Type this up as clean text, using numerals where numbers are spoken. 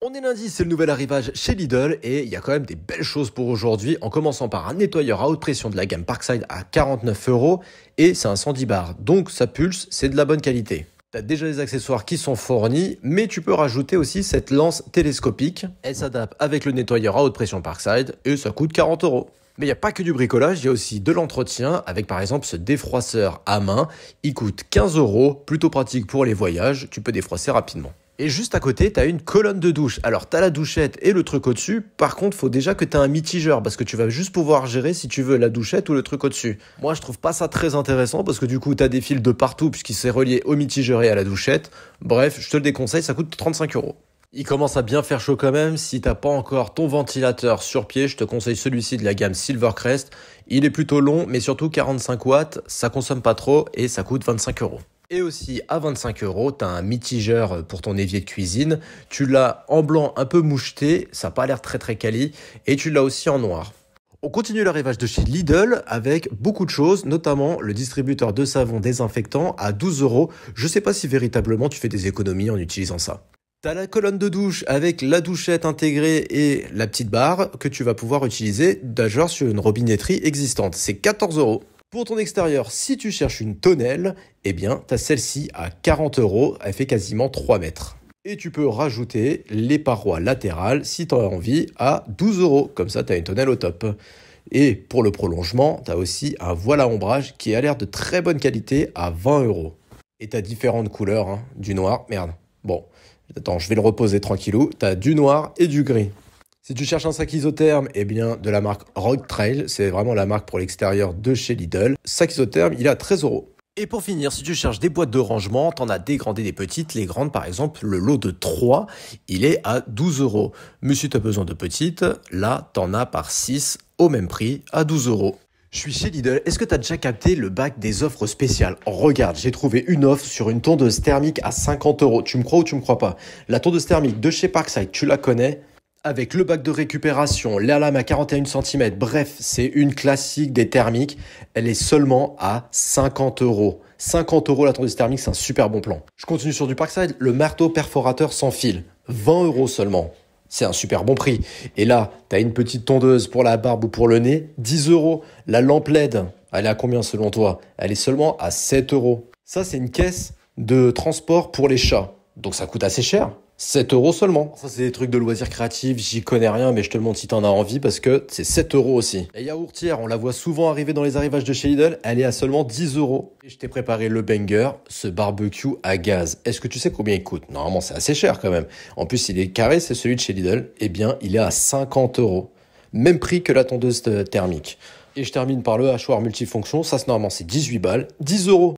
On est lundi, c'est le nouvel arrivage chez Lidl et il y a quand même des belles choses pour aujourd'hui, en commençant par un nettoyeur à haute pression de la gamme Parkside à 49 € et c'est un 110 bar, donc ça pulse, c'est de la bonne qualité. Tu as déjà les accessoires qui sont fournis, mais tu peux rajouter aussi cette lance télescopique. Elle s'adapte avec le nettoyeur à haute pression Parkside et ça coûte 40 €. Mais il n'y a pas que du bricolage, il y a aussi de l'entretien avec par exemple ce défroisseur à main. Il coûte 15 €, plutôt pratique pour les voyages, tu peux défroisser rapidement. Et juste à côté, tu as une colonne de douche. Alors, tu as la douchette et le truc au-dessus. Par contre, faut déjà que tu aies un mitigeur parce que tu vas juste pouvoir gérer si tu veux la douchette ou le truc au-dessus. Moi, je trouve pas ça très intéressant parce que du coup, tu as des fils de partout puisqu'il s'est relié au mitigeur et à la douchette. Bref, je te le déconseille, ça coûte 35 €. Il commence à bien faire chaud quand même. Si t'as pas encore ton ventilateur sur pied, je te conseille celui-ci de la gamme Silvercrest. Il est plutôt long, mais surtout 45 watts. Ça consomme pas trop et ça coûte 25 €. Et aussi, à 25 €, tu as un mitigeur pour ton évier de cuisine. Tu l'as en blanc un peu moucheté, ça n'a pas l'air très très quali. Et tu l'as aussi en noir. On continue l'arrivage de chez Lidl avec beaucoup de choses, notamment le distributeur de savon désinfectant à 12 €. Je ne sais pas si véritablement tu fais des économies en utilisant ça. Tu as la colonne de douche avec la douchette intégrée et la petite barre que tu vas pouvoir utiliser d'ailleurs sur une robinetterie existante. C'est 14 €. Pour ton extérieur, si tu cherches une tonnelle, eh bien, tu as celle-ci à 40 €, elle fait quasiment 3 mètres. Et tu peux rajouter les parois latérales, si tu as envie, à 12 €. Comme ça, tu as une tonnelle au top. Et pour le prolongement, tu as aussi un voile à ombrage qui a l'air de très bonne qualité à 20 €. Et tu as différentes couleurs, hein, du noir, merde. Bon, attends, je vais le reposer tranquillou. Tu as du noir et du gris. Si tu cherches un sac isotherme, eh bien, de la marque Rock Trail, c'est vraiment la marque pour l'extérieur de chez Lidl. Sac isotherme, il est à 13 €. Et pour finir, si tu cherches des boîtes de rangement, t'en as des grandes et des petites. Les grandes, par exemple, le lot de 3, il est à 12 €. Mais si tu as besoin de petites, là, t'en as par 6 au même prix, à 12 €. Je suis chez Lidl. Est-ce que tu as déjà capté le bac des offres spéciales? Regarde, j'ai trouvé une offre sur une tondeuse thermique à 50 €. Tu me crois ou tu me crois pas? La tondeuse thermique de chez Parkside, tu la connais? Avec le bac de récupération, la lame à 41 cm, bref, c'est une classique des thermiques. Elle est seulement à 50 €. 50 € la tondeuse thermique, c'est un super bon plan. Je continue sur du Parkside, le marteau perforateur sans fil, 20 € seulement. C'est un super bon prix. Et là, tu as une petite tondeuse pour la barbe ou pour le nez, 10 €. La lampe LED, elle est à combien selon toi? Elle est seulement à 7 €. Ça, c'est une caisse de transport pour les chats. Donc ça coûte assez cher. 7 € seulement. Ça, c'est des trucs de loisirs créatifs, j'y connais rien, mais je te le montre si t'en as envie parce que c'est 7 € aussi. La yaourtière, on la voit souvent arriver dans les arrivages de chez Lidl, elle est à seulement 10 €. Et je t'ai préparé le banger, ce barbecue à gaz. Est-ce que tu sais combien il coûte? Normalement, c'est assez cher quand même. En plus, il est carré, c'est celui de chez Lidl. Eh bien, il est à 50 €. Même prix que la tondeuse thermique. Et je termine par le hachoir multifonction. Ça, normalement, c'est 18 balles. 10 €.